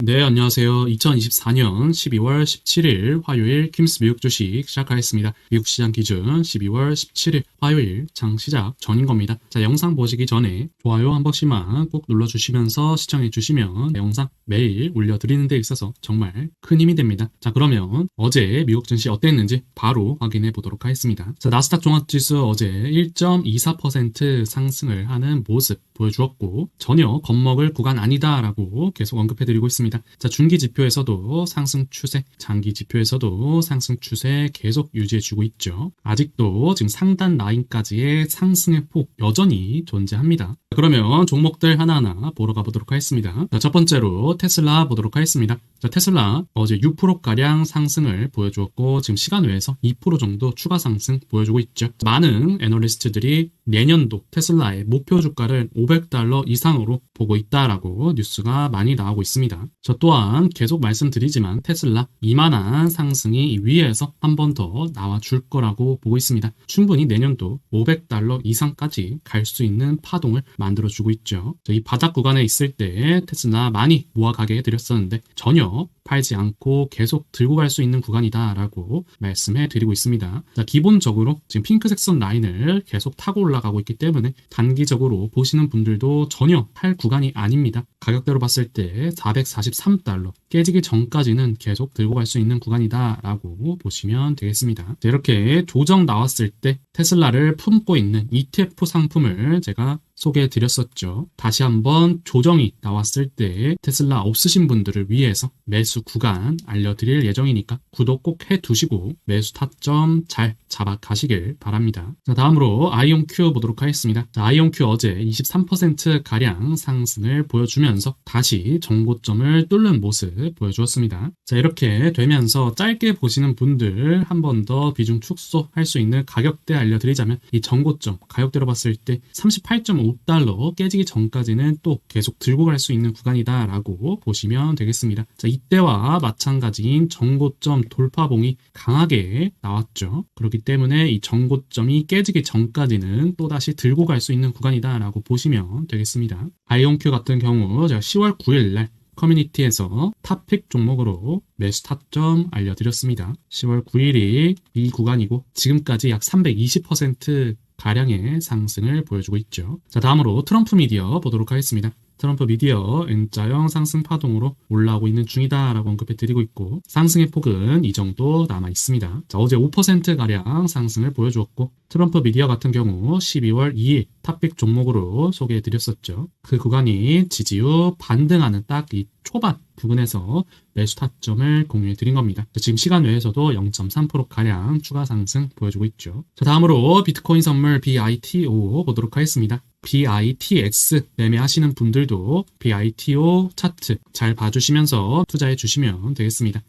네, 안녕하세요. 2024년 12월 17일 화요일 킴스 미국 주식 시작하겠습니다. 미국 시장 기준 12월 17일 화요일 장 시작 전인 겁니다. 자, 영상 보시기 전에 좋아요 한 번씩만 꼭 눌러주시면서 시청해주시면 영상 매일 올려드리는 데 있어서 정말 큰 힘이 됩니다. 자, 그러면 어제 미국 증시 어땠는지 바로 확인해 보도록 하겠습니다. 자, 나스닥 종합지수 어제 1.24% 상승을 하는 모습 보여주었고 전혀 겁먹을 구간 아니다라고 계속 언급해드리고 있습니다. 자, 중기 지표에서도 상승 추세, 장기 지표에서도 상승 추세 계속 유지해주고 있죠. 아직도 지금 상단 라인까지의 상승의 폭 여전히 존재합니다. 그러면 종목들 하나하나 보러 가보도록 하겠습니다. 자, 첫 번째로 테슬라 보도록 하겠습니다. 자, 테슬라 어제 6%가량 상승을 보여주었고 지금 시간 외에서 2% 정도 추가 상승 보여주고 있죠. 많은 애널리스트들이 내년도 테슬라의 목표 주가를 $500 이상으로 보고 있다라고 뉴스가 많이 나오고 있습니다. 저 또한 계속 말씀드리지만 테슬라 이만한 상승이 위에서 한 번 더 나와줄 거라고 보고 있습니다. 충분히 내년도 $500 이상까지 갈 수 있는 파동을 만들어주고 있죠. 이 바닥 구간에 있을 때 테슬라 많이 모아가게 해드렸었는데 전혀 팔지 않고 계속 들고 갈 수 있는 구간이다라고 말씀해 드리고 있습니다. 자, 기본적으로 지금 핑크색 선 라인을 계속 타고 올라가고 있기 때문에 단기적으로 보시는 분들도 전혀 팔 구간이 아닙니다. 가격대로 봤을 때 $443 깨지기 전까지는 계속 들고 갈 수 있는 구간이다라고 보시면 되겠습니다. 자, 이렇게 조정 나왔을 때 테슬라를 품고 있는 ETF 상품을 제가 소개해 드렸었죠. 다시 한번 조정이 나왔을 때 테슬라 없으신 분들을 위해서 매수 구간 알려드릴 예정이니까 구독 꼭 해두시고 매수 타점 잘 잡아 가시길 바랍니다. 자, 다음으로 아이온큐 보도록 하겠습니다. 자, 아이온큐 어제 23%가량 상승을 보여주면서 다시 정고점을 뚫는 모습 보여주었습니다. 자, 이렇게 되면서 짧게 보시는 분들 한 번 더 비중 축소할 수 있는 가격대 알려드리자면 이 정고점 가격대로 봤을 때 38.5달러 깨지기 전까지는 또 계속 들고 갈 수 있는 구간이다라고 보시면 되겠습니다. 자, 이때와 마찬가지인 정고점 돌파봉이 강하게 나왔죠. 그렇기 때문에 이 정고점이 깨지기 전까지는 또다시 들고 갈 수 있는 구간이다라고 보시면 되겠습니다. 아이온큐 같은 경우 제가 10월 9일 날 커뮤니티에서 탑픽 종목으로 매수 타점 알려드렸습니다. 10월 9일이 이 구간이고 지금까지 약 320% 가량의 상승을 보여주고 있죠. 자, 다음으로 트럼프 미디어 보도록 하겠습니다. 트럼프 미디어 N자형 상승 파동으로 올라오고 있는 중이다라고 언급해 드리고 있고 상승의 폭은 이 정도 남아 있습니다. 자, 어제 5%가량 상승을 보여주었고 트럼프 미디어 같은 경우 12월 2일 탑픽 종목으로 소개해 드렸었죠. 그 구간이 지지 후 반등하는 딱 이 초반 부분에서 매수 타점을 공유해 드린 겁니다. 지금 시간 외에서도 0.3%가량 추가 상승 보여주고 있죠. 자, 다음으로 비트코인 선물 BITO 보도록 하겠습니다. BITX 매매하시는 분들도 BITO 차트 잘 봐주시면서 투자해 주시면 되겠습니다.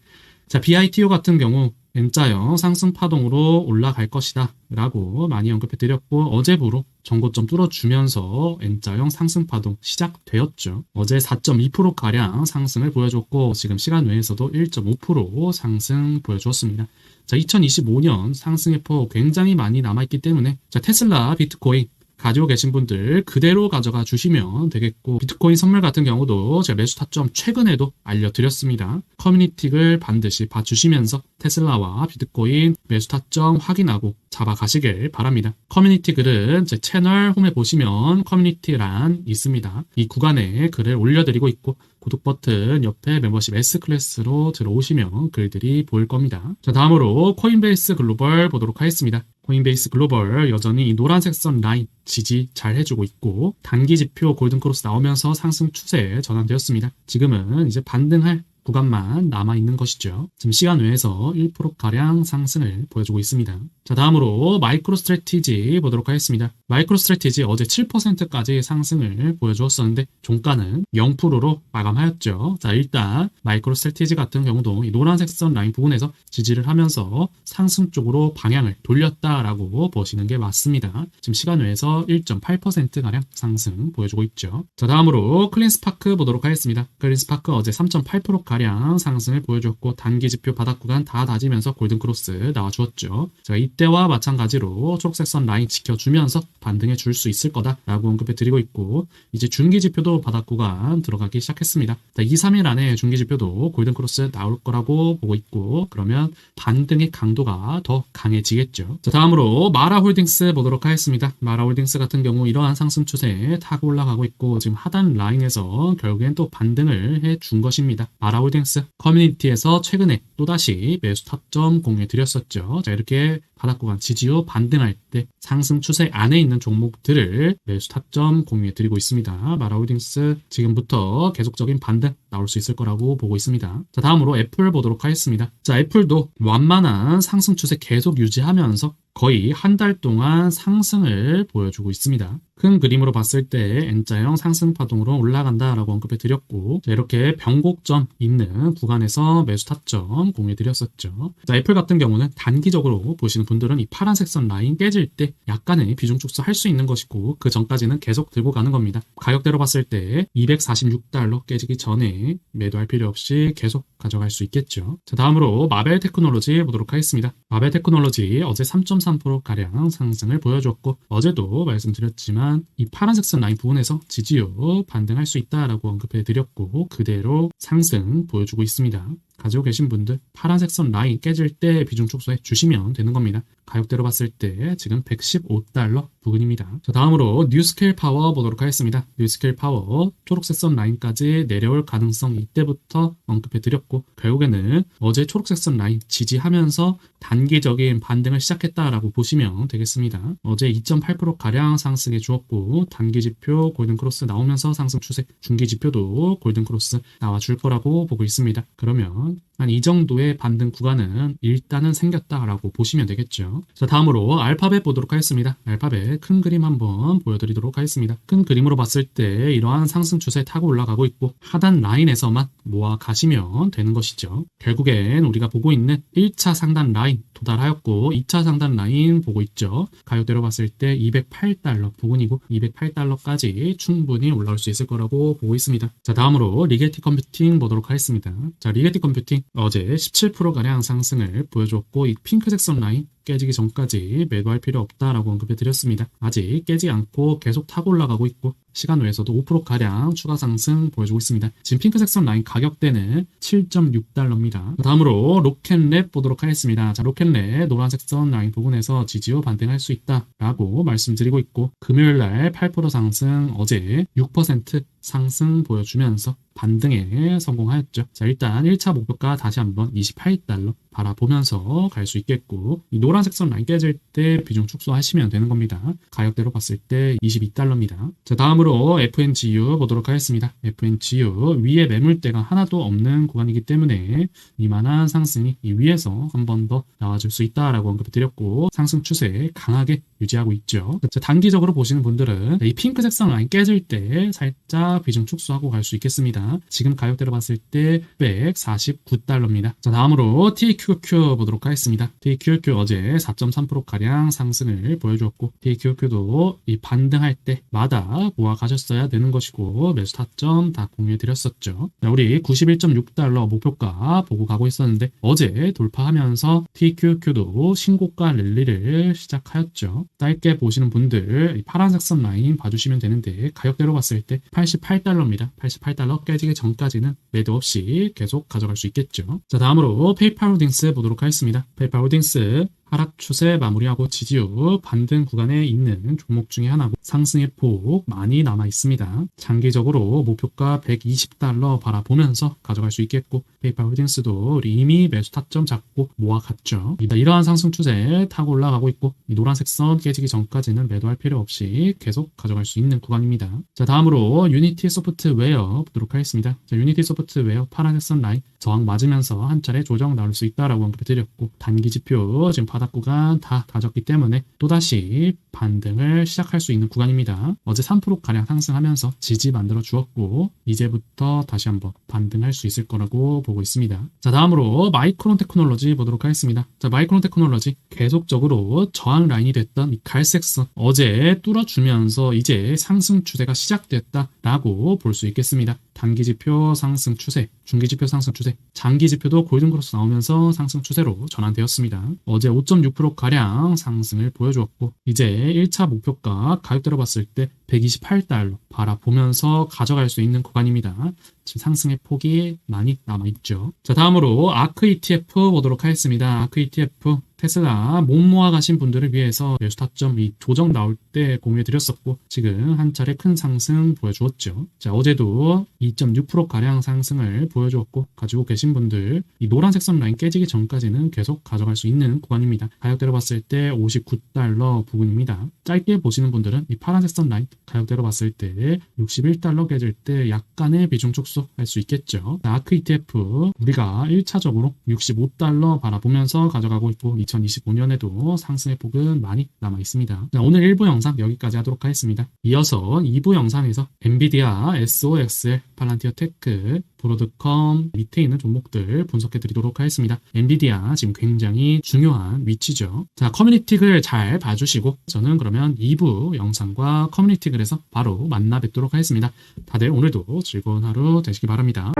자, BITO 같은 경우 N자형 상승 파동으로 올라갈 것이다 라고 많이 언급해 드렸고 어제부로 정고점 뚫어주면서 N자형 상승 파동 시작되었죠. 어제 4.2%가량 상승을 보여줬고 지금 시간 외에서도 1.5% 상승 보여주었습니다. 자, 2025년 상승의 폭 굉장히 많이 남아있기 때문에 자, 테슬라, 비트코인 가지고 계신 분들 그대로 가져가 주시면 되겠고 비트코인 선물 같은 경우도 제가 매수 타점 최근에도 알려드렸습니다. 커뮤니티를 반드시 봐주시면서 테슬라와 비트코인 매수 타점 확인하고 잡아가시길 바랍니다. 커뮤니티 글은 제 채널 홈에 보시면 커뮤니티란 있습니다. 이 구간에 글을 올려드리고 있고 구독 버튼 옆에 멤버십 S클래스로 들어오시면 글들이 보일 겁니다. 자, 다음으로 코인베이스 글로벌 보도록 하겠습니다. 코인베이스 글로벌 여전히 이 노란색 선 라인 지지 잘 해주고 있고 단기 지표 골든크로스 나오면서 상승 추세에 전환되었습니다. 지금은 이제 반등할 구간만 남아있는 것이죠. 지금 시간 외에서 1%가량 상승을 보여주고 있습니다. 자, 다음으로 마이크로 스트래티지 보도록 하겠습니다. 마이크로 스트래티지 어제 7%까지 상승을 보여주었었는데 종가는 0%로 마감하였죠. 자, 일단 마이크로 스트래티지 같은 경우도 이 노란색 선 라인 부분에서 지지를 하면서 상승 쪽으로 방향을 돌렸다라고 보시는 게 맞습니다. 지금 시간 외에서 1.8%가량 상승 보여주고 있죠. 자, 다음으로 클린스파크 보도록 하겠습니다. 클린스파크 어제 3.8%가량 가량 상승을 보여줬고 단기 지표 바닥 구간 다 다지면서 골든크로스 나와주었죠. 자, 이때와 마찬가지로 초록색 선 라인 지켜주면서 반등해 줄 수 있을 거다라고 언급해 드리고 있고 이제 중기 지표도 바닥 구간 들어가기 시작했습니다. 자, 2, 3일 안에 중기 지표도 골든크로스 나올 거라고 보고 있고 그러면 반등의 강도가 더 강해지겠죠. 자, 다음으로 마라홀딩스 보도록 하겠습니다. 마라홀딩스 같은 경우 이러한 상승 추세에 타고 올라가고 있고 지금 하단 라인에서 결국엔 또 반등을 해준 것입니다. 마라홀딩스 커뮤니티에서 최근에 또다시 매수 타점 공유해 드렸었죠. 자, 이렇게 바닥 구간 지지 후 반등할 때 상승 추세 안에 있는 종목들을 매수 타점 공유해 드리고 있습니다. 마라홀딩스 지금부터 계속적인 반등 나올 수 있을 거라고 보고 있습니다. 자, 다음으로 애플 보도록 하겠습니다. 자, 애플도 완만한 상승 추세 계속 유지하면서 거의 한 달 동안 상승을 보여주고 있습니다. 큰 그림으로 봤을 때 N자형 상승 파동으로 올라간다라고 언급해 드렸고 이렇게 변곡점 있는 구간에서 매수 타점 공유해 드렸었죠. 자, 애플 같은 경우는 단기적으로 보시는 분들은 이 파란색 선 라인 깨질 때 약간의 비중 축소 할 수 있는 것이고 그 전까지는 계속 들고 가는 겁니다. 가격대로 봤을 때 246달러 깨지기 전에 매도할 필요 없이 계속 가져갈 수 있겠죠. 자, 다음으로 마벨 테크놀로지 보도록 하겠습니다. 마벨 테크놀로지 어제 3.3%가량 상승을 보여줬고 어제도 말씀드렸지만 이 파란색 선 라인 부분에서 지지 후 반등할 수 있다라고 언급해 드렸고 그대로 상승 보여주고 있습니다. 가지고 계신 분들 파란색 선 라인 깨질 때 비중 축소해 주시면 되는 겁니다. 가격대로 봤을 때 지금 115달러 부근입니다. 자, 다음으로 뉴스케일 파워 보도록 하겠습니다. 뉴스케일 파워 초록색 선 라인까지 내려올 가능성 이때부터 언급해 드렸고 결국에는 어제 초록색 선 라인 지지하면서 단기적인 반등을 시작했다라고 보시면 되겠습니다. 어제 2.8%가량 상승해 주었고 단기 지표 골든크로스 나오면서 상승 추세 중기 지표도 골든크로스 나와줄 거라고 보고 있습니다. 그러면 한 이 정도의 반등 구간은 일단은 생겼다라고 보시면 되겠죠. 자, 다음으로 알파벳 보도록 하겠습니다. 알파벳 큰 그림 한번 보여드리도록 하겠습니다. 큰 그림으로 봤을 때 이러한 상승 추세 타고 올라가고 있고 하단 라인에서만 모아 가시면 되는 것이죠. 결국엔 우리가 보고 있는 1차 상단 라인 도달하였고 2차 상단 라인 보고 있죠. 가격대로 봤을 때 208달러 부근이고 208달러까지 충분히 올라올 수 있을 거라고 보고 있습니다. 자, 다음으로 리게티 컴퓨팅 보도록 하겠습니다. 자, 리게티 컴퓨팅 어제 17%가량 상승을 보여줬고 이 핑크색 선 라인 깨지기 전까지 매도할 필요 없다라고 언급해 드렸습니다. 아직 깨지 않고 계속 타고 올라가고 있고 시간 외에서도 5%가량 추가 상승 보여주고 있습니다. 지금 핑크색 선 라인 가격대는 7.6달러입니다. 다음으로 로켓랩 보도록 하겠습니다. 자, 로켓랩 노란색 선 라인 부분에서 지지 후 반등할 수 있다라고 말씀드리고 있고 금요일날 8% 상승 어제 6% 상승 보여주면서 반등에 성공하였죠. 자, 일단 1차 목표가 다시 한번 28달러 바라보면서 갈 수 있겠고 이 노란색 선 라인 깨질 때 비중 축소하시면 되는 겁니다. 가격대로 봤을 때 22달러입니다. 자, 다음으로 FNGU 보도록 하겠습니다. FNGU 위에 매물대가 하나도 없는 구간이기 때문에 이만한 상승이 이 위에서 한 번 더 나와줄 수 있다라고 언급드렸고 상승 추세 강하게 유지하고 있죠. 자, 단기적으로 보시는 분들은 이 핑크색 선 라인 깨질 때 살짝 비중 축소하고 갈 수 있겠습니다. 지금 가격대로 봤을 때 149달러입니다. 자, 다음으로 TQQ 보도록 하겠습니다. TQQ 어제 4.3%가량 상승을 보여주었고 TQQ도 이 반등할 때마다 모아 가셨어야 되는 것이고 매수 타점 다 공유해 드렸었죠. 자, 우리 91.6달러 목표가 보고 가고 있었는데 어제 돌파하면서 TQQ도 신고가 랠리를 시작하였죠. 짧게 보시는 분들 이 파란색 선 라인 봐주시면 되는데 가격대로 봤을 때 88달러입니다. 88달러 깨지기 전까지는 매도 없이 계속 가져갈 수 있겠죠. 자, 다음으로 페이팔 홀딩스 보도록 하겠습니다. 페이팔 홀딩스 하락 추세 마무리하고 지지 후 반등 구간에 있는 종목 중에 하나고 상승의 폭 많이 남아 있습니다. 장기적으로 목표가 120달러 바라보면서 가져갈 수 있겠고 페이팔 홀딩스도 우리 이미 매수 타점 잡고 모아갔죠. 이러한 상승 추세 타고 올라가고 있고 이 노란색 선 깨지기 전까지는 매도할 필요 없이 계속 가져갈 수 있는 구간입니다. 자, 다음으로 유니티 소프트웨어 보도록 하겠습니다. 자, 유니티 소프트웨어 파란색 선 라인 저항 맞으면서 한 차례 조정 나올 수 있다라고 언급해드렸고 단기 지표 지금 바닥 구간 다 다졌기 때문에 또다시 반등을 시작할 수 있는 구간입니다. 어제 3%가량 상승하면서 지지 만들어 주었고 이제부터 다시 한번 반등할 수 있을 거라고 보고 있습니다. 자, 다음으로 마이크론 테크놀로지 보도록 하겠습니다. 자, 마이크론 테크놀로지 계속적으로 저항 라인이 됐던 이 갈색선 어제 뚫어주면서 이제 상승 추세가 시작됐다라고 볼 수 있겠습니다. 단기 지표 상승 추세, 중기 지표 상승 추세, 장기 지표도 골든크로스 나오면서 상승 추세로 전환되었습니다. 어제 5.6%가량 상승을 보여주었고 이제 1차 목표가 가격대로 봤을 때 128달러 바라보면서 가져갈 수 있는 구간입니다. 지금 상승의 폭이 많이 남아있죠. 자, 다음으로 아크 ETF 보도록 하겠습니다. 아크 ETF 테슬라 못 모아 가신 분들을 위해서 매수 타점 이 조정 나올 때 공유해 드렸었고 지금 한 차례 큰 상승 보여주었죠. 자, 어제도 2.6%가량 상승을 보여주었고 가지고 계신 분들 이 노란색 선 라인 깨지기 전까지는 계속 가져갈 수 있는 구간입니다. 가격대로 봤을 때 59달러 부근입니다. 짧게 보시는 분들은 이 파란색 선 라인 가격대로 봤을 때 61달러 깨질 때 약간의 비중 축소할 수 있겠죠. 자, 아크 ETF 우리가 1차적으로 65달러 바라보면서 가져가고 있고 2025년에도 상승의 폭은 많이 남아 있습니다. 자, 오늘 1부 영상 여기까지 하도록 하겠습니다. 이어서 2부 영상에서 엔비디아, SOXL, 팔란티어 테크, 브로드컴 밑에 있는 종목들 분석해 드리도록 하겠습니다. 엔비디아 지금 굉장히 중요한 위치죠. 자, 커뮤니티 글 잘 봐주시고 저는 그러면 2부 영상과 커뮤니티 글에서 바로 만나 뵙도록 하겠습니다. 다들 오늘도 즐거운 하루 되시기 바랍니다.